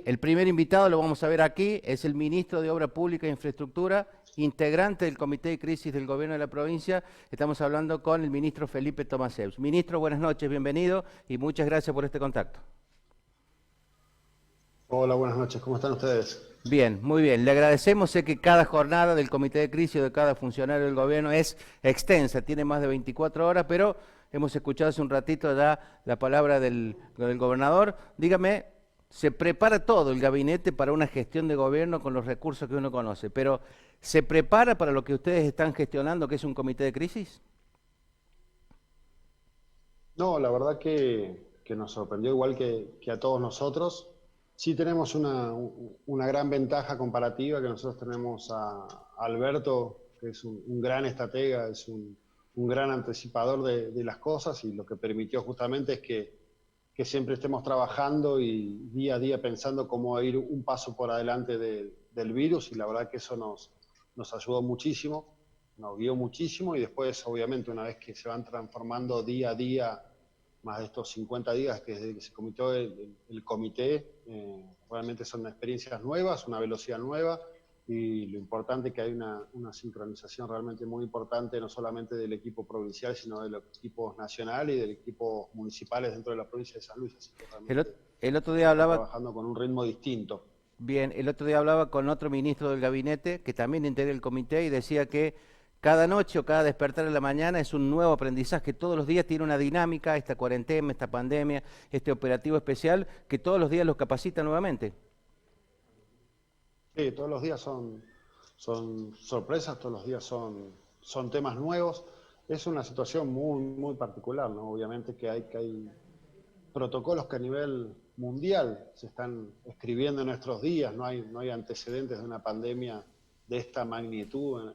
El primer invitado lo vamos a ver aquí, es el ministro de Obra Pública e Infraestructura, integrante del Comité de Crisis del Gobierno de la provincia. Estamos hablando con el ministro Felipe Tomaseus. Ministro, buenas noches, bienvenido y muchas gracias por este contacto. Hola, buenas noches, ¿cómo están ustedes? Bien, muy bien. Le agradecemos. Sé que cada jornada del Comité de Crisis o de cada funcionario del gobierno es extensa, tiene más de 24 horas, pero hemos escuchado hace un ratito ya la palabra del gobernador. Dígame, se prepara todo el gabinete para una gestión de gobierno con los recursos que uno conoce, pero ¿se prepara para lo que ustedes están gestionando, que es un comité de crisis? No, la verdad que nos sorprendió igual que a todos nosotros. Sí tenemos una gran ventaja comparativa, que nosotros tenemos a Alberto, que es un gran estratega, es un gran anticipador de las cosas, y lo que permitió justamente es que siempre estemos trabajando y día a día pensando cómo ir un paso por adelante del virus, y la verdad que eso nos ayudó muchísimo, nos guió muchísimo, y después obviamente una vez que se van transformando día a día, más de estos 50 días que desde que se comitió el comité, realmente son experiencias nuevas, una velocidad nueva, y lo importante es que hay una sincronización realmente muy importante, no solamente del equipo provincial, sino de los equipos nacionales y de los equipos municipales dentro de la provincia de San Luis, así que El, realmente el otro se día está hablaba, trabajando con un ritmo distinto. bien, el otro día hablaba con otro ministro del gabinete que también integra el comité y decía que cada noche o cada despertar en la mañana es un nuevo aprendizaje. Todos los días tiene una dinámica, esta cuarentena, esta pandemia, este operativo especial, que todos los días los capacita nuevamente. Sí, todos los días son sorpresas, todos los días son temas nuevos. Es una situación muy particular, ¿no? Obviamente que hay protocolos que a nivel mundial se están escribiendo en nuestros días, no hay antecedentes de una pandemia de esta magnitud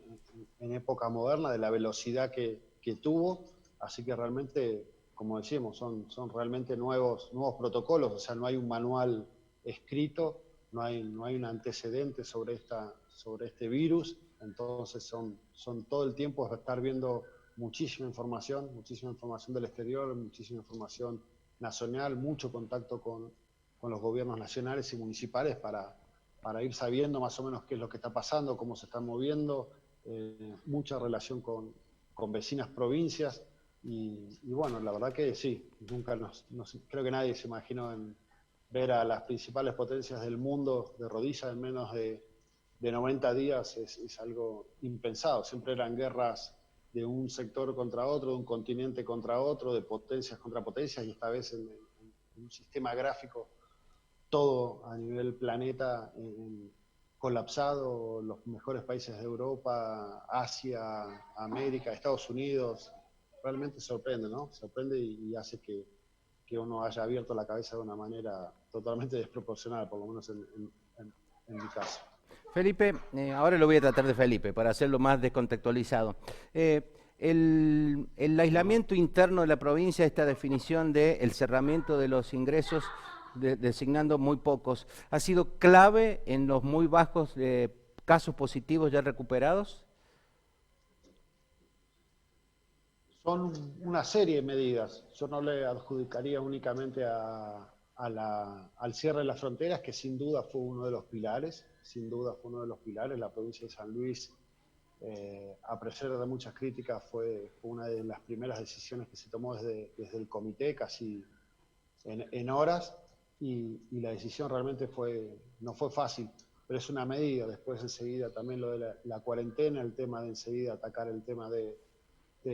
en época moderna, de la velocidad que tuvo, así que realmente, como decíamos, son realmente nuevos protocolos, o sea, no hay un manual escrito, no hay un antecedente sobre este virus, entonces son todo el tiempo estar viendo muchísima información del exterior, muchísima información nacional, mucho contacto con los gobiernos nacionales y municipales para ir sabiendo más o menos qué es lo que está pasando, cómo se están moviendo, mucha relación con vecinas provincias, y bueno, la verdad que sí, nunca creo que nadie se imaginó en ver a las principales potencias del mundo de rodillas en menos de 90 días, es algo impensado, siempre eran guerras de un sector contra otro, de un continente contra otro, de potencias contra potencias, y esta vez en un sistema gráfico todo a nivel planeta colapsado, los mejores países de Europa, Asia, América, Estados Unidos, realmente sorprende, ¿no? Sorprende y hace que uno haya abierto la cabeza de una manera totalmente desproporcionada, por lo menos en mi caso. Felipe, ahora lo voy a tratar de Felipe para hacerlo más descontextualizado. El aislamiento interno de la provincia, esta definición del cerramiento de los ingresos, designando muy pocos, ¿ha sido clave en los muy bajos casos positivos ya recuperados? Son una serie de medidas. Yo no le adjudicaría únicamente al cierre de las fronteras, que sin duda fue uno de los pilares, sin duda fue uno de los pilares. La provincia de San Luis, a pesar de muchas críticas, fue una de las primeras decisiones que se tomó desde el comité, casi en horas, y la decisión realmente no fue fácil, pero es una medida. Después enseguida también lo de la cuarentena, el tema de enseguida atacar el tema de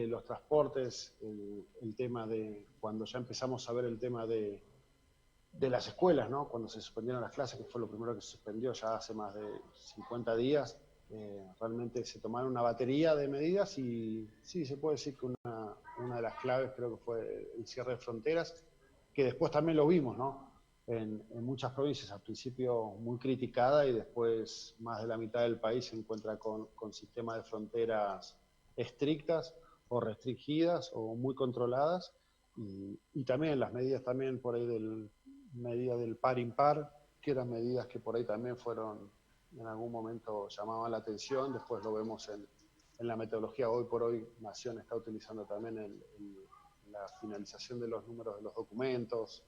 los transportes, el tema de cuando ya empezamos a ver el tema de las escuelas, ¿no? Cuando se suspendieron las clases, que fue lo primero que se suspendió ya hace más de 50 días, realmente se tomaron una batería de medidas, y sí, se puede decir que una de las claves creo que fue el cierre de fronteras, que después también lo vimos, ¿no? En muchas provincias, al principio muy criticada, y después más de la mitad del país se encuentra con sistemas de fronteras estrictas o restringidas o muy controladas, y también las medidas también por ahí medida del par impar, que eran medidas que por ahí también fueron, en algún momento llamaban la atención. Después lo vemos en la metodología. Hoy por hoy Nación está utilizando también la finalización de los números de los documentos,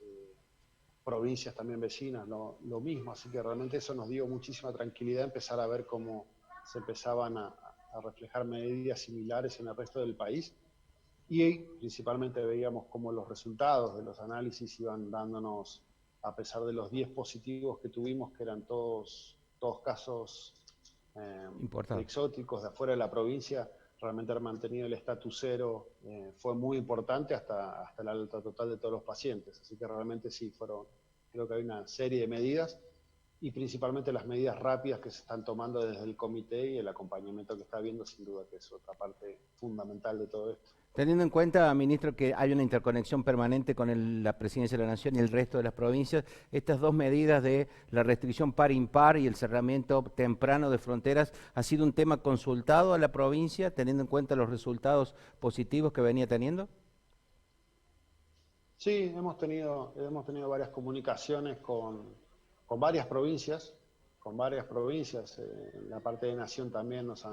provincias también vecinas lo mismo, así que realmente eso nos dio muchísima tranquilidad empezar a ver cómo se empezaban a reflejar medidas similares en el resto del país y principalmente veíamos cómo los resultados de los análisis iban dándonos, a pesar de los 10 positivos que tuvimos, que eran todos casos Importante. exóticos de afuera de la provincia, realmente haber mantenido el estatus cero fue muy importante hasta el alta total de todos los pacientes. Así que realmente sí, creo que hay una serie de medidas y principalmente las medidas rápidas que se están tomando desde el comité y el acompañamiento que está habiendo, sin duda que es otra parte fundamental de todo esto. Teniendo en cuenta, ministro, que hay una interconexión permanente con la Presidencia de la Nación y el resto de las provincias, estas dos medidas de la restricción par-impar y el cerramiento temprano de fronteras, ¿ha sido un tema consultado a la provincia, teniendo en cuenta los resultados positivos que venía teniendo? Sí, hemos tenido varias comunicaciones con varias provincias, en la parte de Nación también nos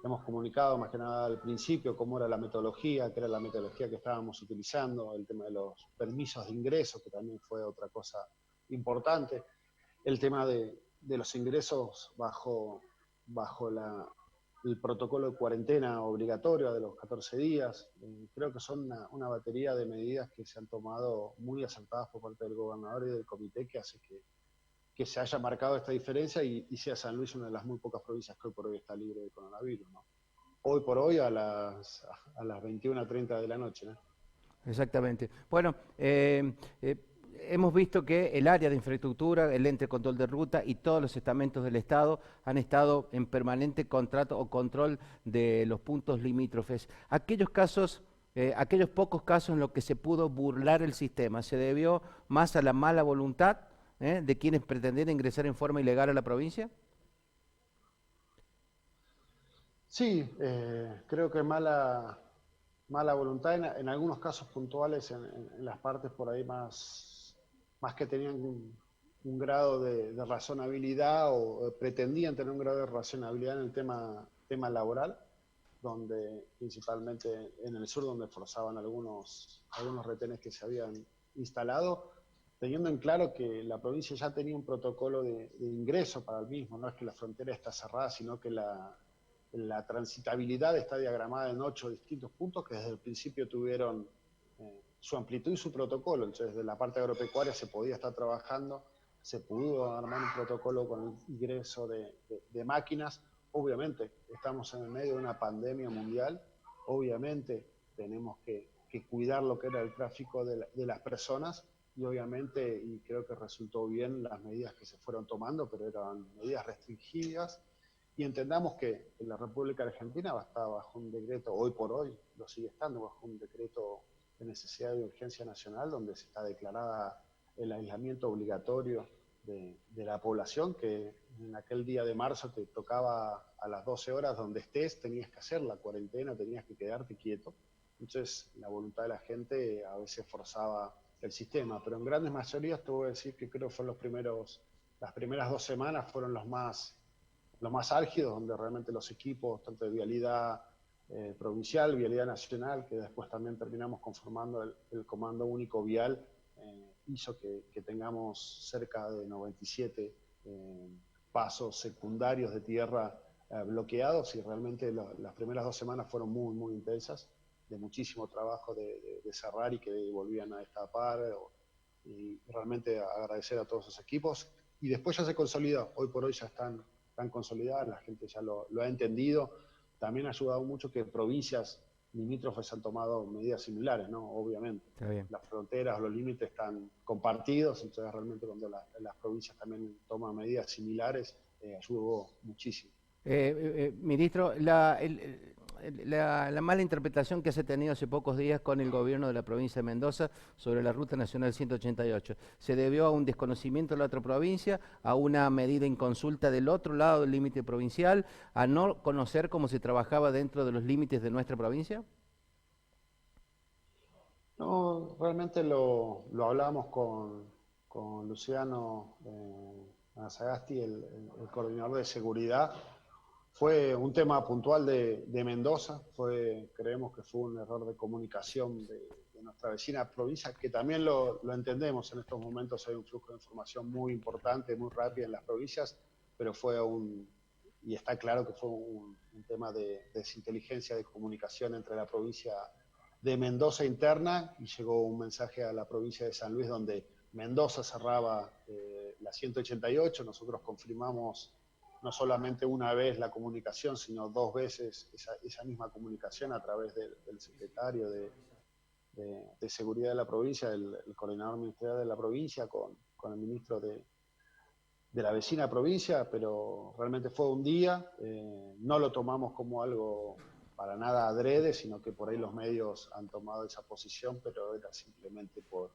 hemos comunicado más que nada al principio cómo era la metodología, qué era la metodología que estábamos utilizando, el tema de los permisos de ingreso, que también fue otra cosa importante, el tema de los ingresos bajo el protocolo de cuarentena obligatorio de los 14 días. Creo que son una batería de medidas que se han tomado muy acertadas por parte del gobernador y del comité que hace que se haya marcado esta diferencia y sea San Luis una de las muy pocas provincias que hoy por hoy está libre de coronavirus, ¿no? Hoy por hoy a las 21:30 de la noche, ¿no? Exactamente. Bueno, hemos visto que el área de infraestructura, el ente de control de ruta y todos los estamentos del Estado han estado en permanente contrato o control de los puntos limítrofes. Aquellos pocos casos en los que se pudo burlar el sistema, ¿se debió más a la mala voluntad de quienes pretendían ingresar en forma ilegal a la provincia? Sí, creo que mala voluntad en algunos casos puntuales, en las partes por ahí más que tenían un grado de razonabilidad o pretendían tener un grado de razonabilidad en el tema laboral, donde principalmente en el sur, donde forzaban algunos retenes que se habían instalado, teniendo en claro que la provincia ya tenía un protocolo de ingreso para el mismo, no es que la frontera está cerrada, sino que la transitabilidad está diagramada en 8 distintos puntos que desde el principio tuvieron su amplitud y su protocolo. Entonces, desde la parte agropecuaria se podía estar trabajando, se pudo armar un protocolo con el ingreso de máquinas. Obviamente, estamos en el medio de una pandemia mundial, obviamente tenemos que cuidar lo que era el tráfico de las personas y obviamente, y creo que resultó bien las medidas que se fueron tomando, pero eran medidas restringidas. Y entendamos que la República Argentina va a estar bajo un decreto, hoy por hoy lo sigue estando, bajo un decreto de necesidad de urgencia nacional, donde se está declarada el aislamiento obligatorio de la población, que en aquel día de marzo te tocaba a las 12 horas donde estés, tenías que hacer la cuarentena, tenías que quedarte quieto. Entonces la voluntad de la gente a veces forzaba el sistema, pero en grandes mayorías te voy a decir que creo que fueron las primeras 2 semanas fueron los más álgidos, donde realmente los equipos, tanto de vialidad provincial, vialidad nacional, que después también terminamos conformando el Comando Único Vial, hizo que tengamos cerca de 97 pasos secundarios de tierra bloqueados y realmente las primeras 2 semanas fueron muy, muy intensas, de muchísimo trabajo de cerrar y que volvían a destapar y realmente agradecer a todos esos equipos. Y después ya se consolidó, hoy por hoy ya están consolidadas, la gente ya lo ha entendido. También ha ayudado mucho que provincias limítrofes han tomado medidas similares, ¿no? Obviamente. Las fronteras, los límites están compartidos, entonces realmente cuando las provincias también toman medidas similares, ayudó muchísimo. Ministro, la mala interpretación que se ha tenido hace pocos días con el gobierno de la provincia de Mendoza sobre la Ruta Nacional 188, ¿se debió a un desconocimiento de la otra provincia, a una medida inconsulta del otro lado del límite provincial, a no conocer cómo se trabajaba dentro de los límites de nuestra provincia? No, realmente lo hablábamos con Luciano Anzagasti, el coordinador de seguridad. Fue un tema puntual de Mendoza, creemos que fue un error de comunicación de de nuestra vecina provincia, que también lo entendemos en estos momentos. Hay un flujo de información muy importante, muy rápido en las provincias, pero y está claro que fue un tema de desinteligencia de comunicación entre la provincia de Mendoza interna, y llegó un mensaje a la provincia de San Luis donde Mendoza cerraba la 188. Nosotros confirmamos no solamente una vez la comunicación, sino dos veces esa misma comunicación a través del secretario de Seguridad de la provincia, el coordinador ministerial de la provincia, con el ministro de la vecina provincia. Pero realmente fue un día, no lo tomamos como algo para nada adrede, sino que por ahí los medios han tomado esa posición, pero era simplemente por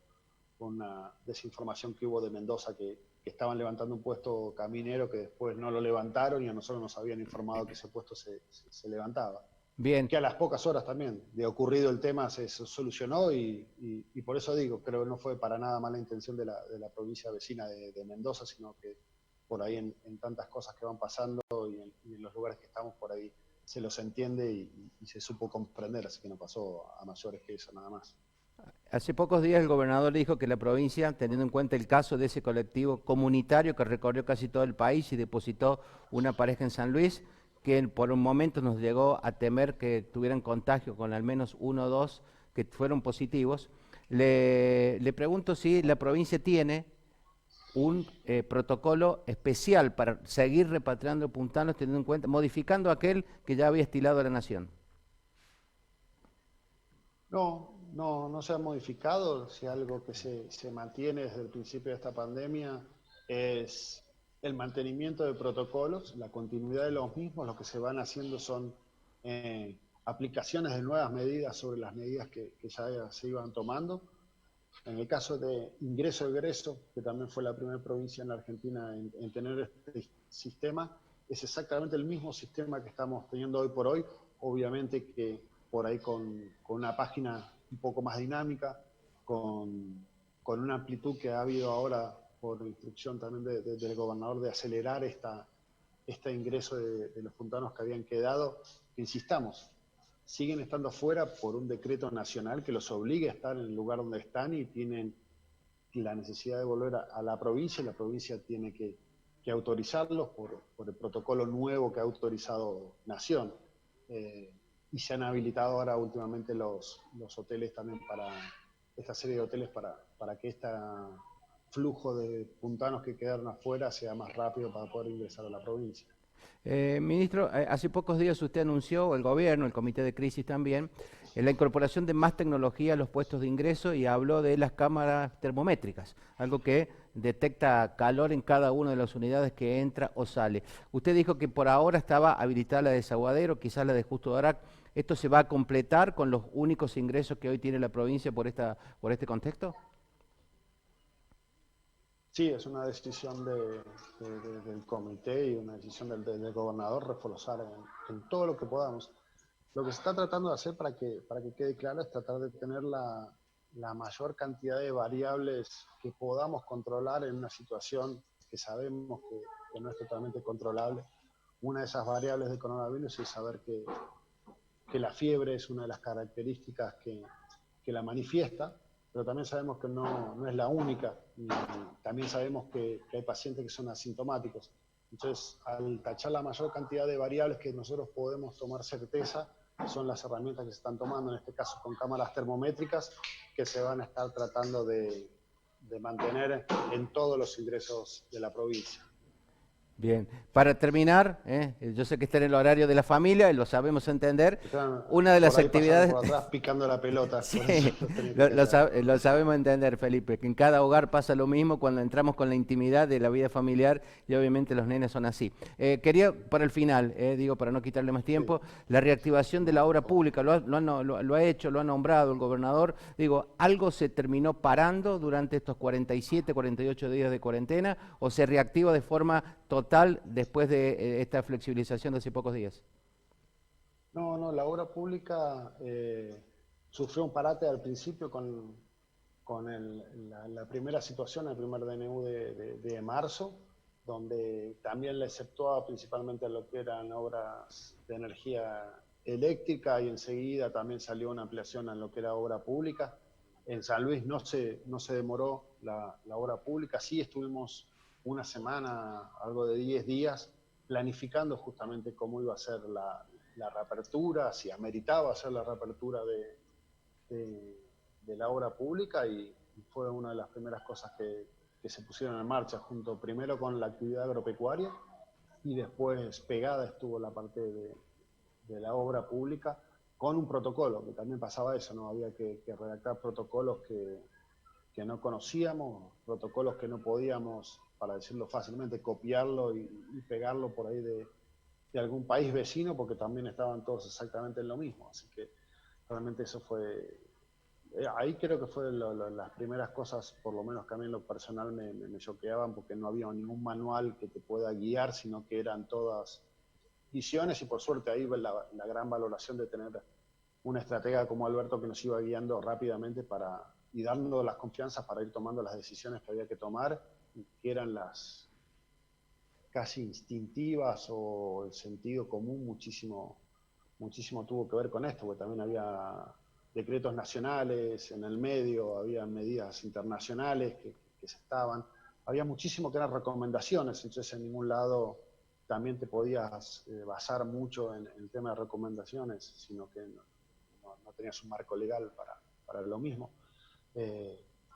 una desinformación que hubo de Mendoza, que estaban levantando un puesto caminero que después no lo levantaron, y a nosotros nos habían informado que ese puesto se levantaba. Bien. Que a las pocas horas también de ocurrido el tema se solucionó, y por eso digo, creo que no fue para nada mala intención de la provincia vecina de Mendoza, sino que por ahí en tantas cosas que van pasando y en los lugares que estamos por ahí se los entiende y se supo comprender, así que no pasó a mayores que eso, nada más. Hace pocos días el gobernador dijo que la provincia, teniendo en cuenta el caso de ese colectivo comunitario que recorrió casi todo el país y depositó una pareja en San Luis, que por un momento nos llegó a temer que tuvieran contagio con al menos uno o dos que fueron positivos, le pregunto si la provincia tiene un protocolo especial para seguir repatriando puntanos, teniendo en cuenta, modificando aquel que ya había estilado la nación. No se ha modificado. Si algo que se mantiene desde el principio de esta pandemia es el mantenimiento de protocolos, la continuidad de los mismos. Lo que se van haciendo son aplicaciones de nuevas medidas sobre las medidas que ya se iban tomando. En el caso de ingreso-egreso, que también fue la primera provincia en la Argentina en tener este sistema, es exactamente el mismo sistema que estamos teniendo hoy por hoy. Obviamente que por ahí con una página un poco más dinámica, con una amplitud que ha habido ahora por instrucción también del gobernador de acelerar este ingreso de los puntanos que habían quedado. Insistamos, siguen estando fuera por un decreto nacional que los obliga a estar en el lugar donde están, y tienen la necesidad de volver a la provincia, y la provincia tiene que autorizarlos por el protocolo nuevo que ha autorizado Nación. Y se han habilitado ahora últimamente los hoteles también, para esta serie de hoteles, para que este flujo de puntanos que quedaron afuera sea más rápido para poder ingresar a la provincia. Ministro, hace pocos días usted anunció, el gobierno, el comité de crisis también, la incorporación de más tecnología a los puestos de ingreso, y habló de las cámaras termométricas, algo que detecta calor en cada una de las unidades que entra o sale. Usted dijo que por ahora estaba habilitada la de Desaguadero, quizás la de Justo Darac. ¿Esto se va a completar con los únicos ingresos que hoy tiene la provincia por este contexto? Sí, es una decisión del comité y una decisión del gobernador reforzar en todo lo que podamos. Lo que se está tratando de hacer, para que quede claro, es tratar de tener la mayor cantidad de variables que podamos controlar en una situación que sabemos que no es totalmente controlable. Una de esas variables del coronavirus es saber que la fiebre es una de las características que la manifiesta, pero también sabemos que no es la única, y también sabemos que hay pacientes que son asintomáticos. Entonces, al tachar la mayor cantidad de variables que nosotros podemos tomar certeza, son las herramientas que se están tomando, en este caso con cámaras termométricas, que se van a estar tratando de mantener en todos los ingresos de la provincia. Bien, para terminar, yo sé que está en el horario de la familia y lo sabemos entender. Una de las actividades... Por atrás picando la pelota. Sí, por eso lo sabemos entender, Felipe, que en cada hogar pasa lo mismo cuando entramos con la intimidad de la vida familiar, y obviamente los nenes son así. Quería, para el final, digo, para no quitarle más tiempo, sí, la reactivación de la obra pública, lo ha hecho, lo ha nombrado el gobernador. Digo, ¿algo se terminó parando durante estos 47, 48 días de cuarentena, o se reactiva de forma total después de esta flexibilización de hace pocos días? No, la obra pública sufrió un parate al principio con la primera situación, el primer DNU de marzo, donde también le exceptuaba principalmente lo que eran obras de energía eléctrica, y enseguida también salió una ampliación en lo que era obra pública. En San Luis no se demoró la obra pública, sí estuvimos una semana, algo de 10 días, planificando justamente cómo iba a ser la reapertura, si ameritaba hacer la reapertura de la obra pública, y fue una de las primeras cosas que se pusieron en marcha, junto primero con la actividad agropecuaria y después pegada estuvo la parte de la obra pública con un protocolo, que también pasaba eso, ¿no? Había que redactar protocolos que no conocíamos, protocolos que no podíamos, para decirlo fácilmente, copiarlo y pegarlo por ahí de algún país vecino, porque también estaban todos exactamente en lo mismo. Así que realmente eso fue, ahí creo que fue las primeras cosas, por lo menos que a mí en lo personal me choqueaban, porque no había ningún manual que te pueda guiar, sino que eran todas visiones, y por suerte ahí la gran valoración de tener un estratega como Alberto que nos iba guiando rápidamente y dando las confianzas para ir tomando las decisiones que había que tomar, que eran las casi instintivas, o el sentido común muchísimo tuvo que ver con esto, porque también había decretos nacionales en el medio, había medidas internacionales que se estaban, había muchísimo que eran recomendaciones, entonces en ningún lado también te podías basar mucho en el tema de recomendaciones, sino que no tenías un marco legal para lo mismo.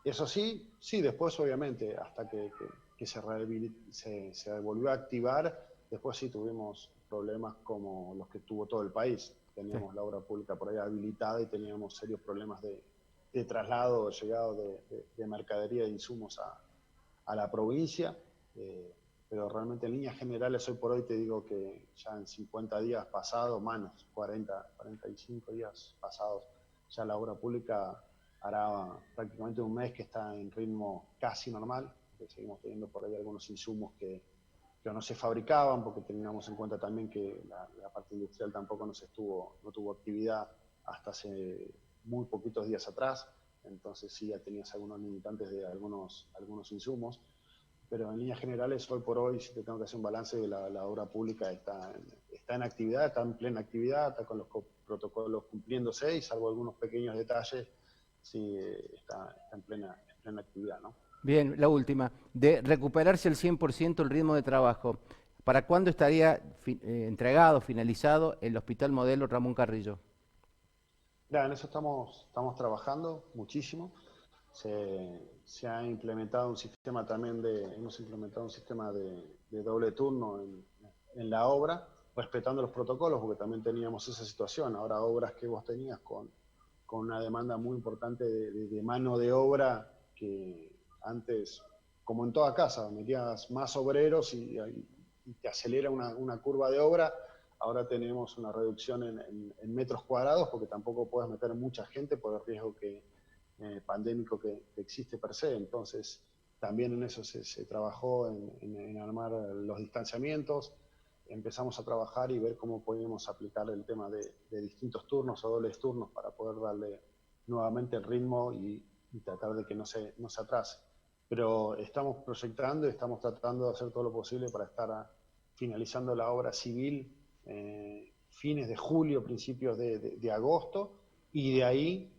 Eso sí, después obviamente, hasta que se volvió a activar, después sí tuvimos problemas como los que tuvo todo el país. Teníamos la obra pública por ahí habilitada y teníamos serios problemas de traslado, de llegado de mercadería e insumos a la provincia. Pero realmente en líneas generales hoy por hoy te digo que ya en 50 días pasados, menos 45 días pasados, ya la obra pública hará prácticamente un mes que está en ritmo casi normal, que seguimos teniendo por ahí algunos insumos que no se fabricaban, porque teníamos en cuenta también que la parte industrial tampoco no tuvo actividad hasta hace muy poquitos días atrás, entonces sí ya tenías algunos limitantes de algunos insumos, pero en líneas generales, hoy por hoy, si te tengo que hacer un balance, de la obra pública está en actividad, está en plena actividad, está con los protocolos cumpliéndose, y salvo algunos pequeños detalles, sí está en plena actividad, ¿no? Bien, la última. De recuperarse al 100% el ritmo de trabajo, ¿para cuándo estaría entregado, finalizado el Hospital Modelo Ramón Carrillo? Ya, en eso estamos trabajando muchísimo. Se ha implementado un sistema también hemos implementado un sistema de doble turno en la obra, respetando los protocolos, porque también teníamos esa situación. Ahora, obras que vos tenías con una demanda muy importante de mano de obra, que antes, como en toda casa, metías más obreros y te acelera una curva de obra. Ahora tenemos una reducción en metros cuadrados, porque tampoco puedes meter mucha gente por el riesgo pandémico que existe per se. Entonces, también en eso se trabajó en armar los distanciamientos. Empezamos a trabajar y ver cómo podíamos aplicar el tema de distintos turnos o dobles turnos para poder darle nuevamente el ritmo y tratar de que no se atrase. Pero estamos proyectando y estamos tratando de hacer todo lo posible para estar finalizando la obra civil fines de julio, principios de agosto, y de ahí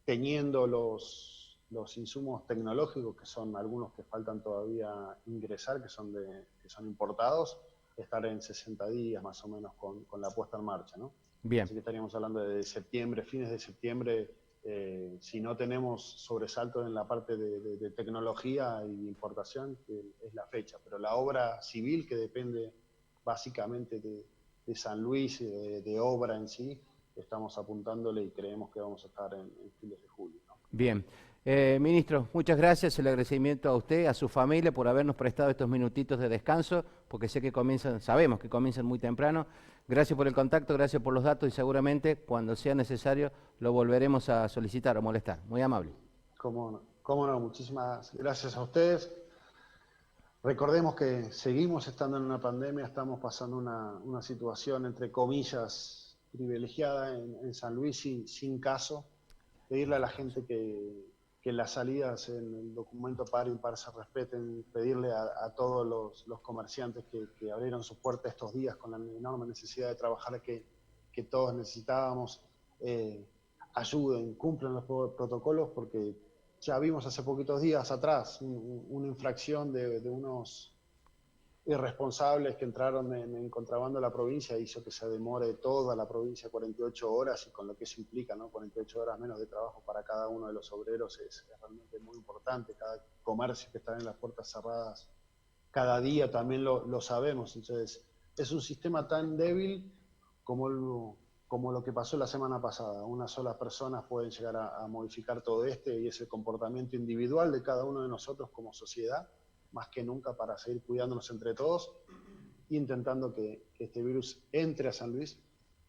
teniendo los insumos tecnológicos, que son algunos que faltan todavía ingresar, que son importados, estar en 60 días más o menos con la puesta en marcha, ¿no? Bien. Así que estaríamos hablando de septiembre, fines de septiembre, si no tenemos sobresaltos en la parte de tecnología y importación, que es la fecha. Pero la obra civil, que depende básicamente de San Luis, de obra en sí, estamos apuntándole y creemos que vamos a estar en fines de julio, ¿no? Bien. Ministro, muchas gracias. El agradecimiento a usted, a su familia, por habernos prestado estos minutitos de descanso, porque sabemos que comienzan muy temprano. Gracias por el contacto, gracias por los datos, y seguramente cuando sea necesario lo volveremos a solicitar o molestar. Muy amable. Cómo no, muchísimas gracias a ustedes. Recordemos que seguimos estando en una pandemia, estamos pasando una situación, entre comillas, privilegiada en San Luis, sin caso. Pedirle a la gente que las salidas en el documento par y impar se respeten, pedirle a todos los comerciantes que abrieron sus puertas estos días con la enorme necesidad de trabajar que todos necesitábamos, ayuden, cumplan los protocolos, porque ya vimos hace poquitos días atrás una infracción de unos irresponsables que entraron en contrabando a la provincia, hizo que se demore toda la provincia 48 horas, y con lo que eso implica, ¿no? 48 horas menos de trabajo para cada uno de los obreros es realmente muy importante. Cada comercio que está en las puertas cerradas cada día también lo sabemos. Entonces, es un sistema tan débil como lo que pasó la semana pasada. Una sola persona puede llegar a modificar todo y es el comportamiento individual de cada uno de nosotros como sociedad, más que nunca, para seguir cuidándonos entre todos, intentando que este virus entre a San Luis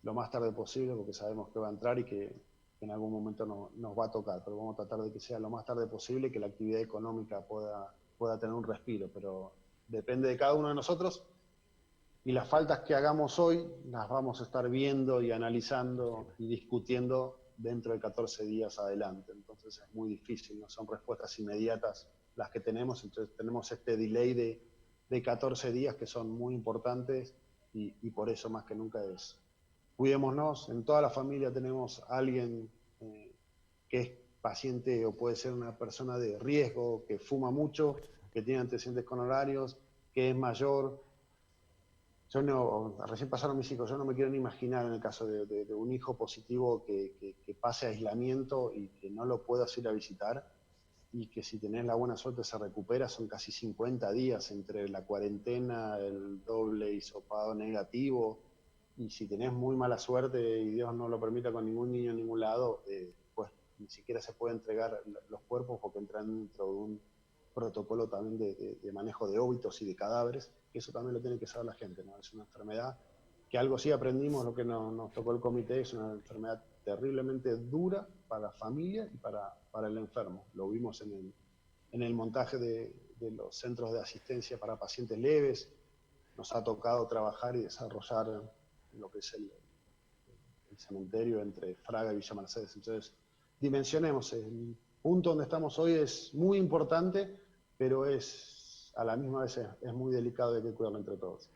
lo más tarde posible, porque sabemos que va a entrar y que en algún momento nos va a tocar, pero vamos a tratar de que sea lo más tarde posible, que la actividad económica pueda tener un respiro, pero depende de cada uno de nosotros, y las faltas que hagamos hoy las vamos a estar viendo y analizando y discutiendo dentro de 14 días adelante. Entonces es muy difícil, no son respuestas inmediatas las que tenemos, entonces tenemos este delay de 14 días que son muy importantes, y por eso más que nunca es cuidémonos. En toda la familia tenemos a alguien que es paciente o puede ser una persona de riesgo, que fuma mucho, que tiene antecedentes con horarios, que es mayor. Yo no, recién pasaron mis hijos, yo no me quiero ni imaginar en el caso de un hijo positivo que pase aislamiento y que no lo puedas ir a visitar, y que si tenés la buena suerte se recupera. Son casi 50 días entre la cuarentena, el doble hisopado negativo, y si tenés muy mala suerte y Dios no lo permita con ningún niño en ningún lado, pues ni siquiera se puede entregar los cuerpos, porque entran dentro de un protocolo también de manejo de óbitos y de cadáveres, que eso también lo tiene que saber la gente, ¿no? Es una enfermedad que algo sí aprendimos, lo que nos tocó el comité, es una enfermedad terriblemente dura para la familia y para el enfermo. Lo vimos en el montaje de los centros de asistencia para pacientes leves. Nos ha tocado trabajar y desarrollar lo que es el cementerio entre Fraga y Villa Mercedes. Entonces, dimensionemos. El punto donde estamos hoy es muy importante, pero a la misma vez es muy delicado y hay que cuidarlo entre todos.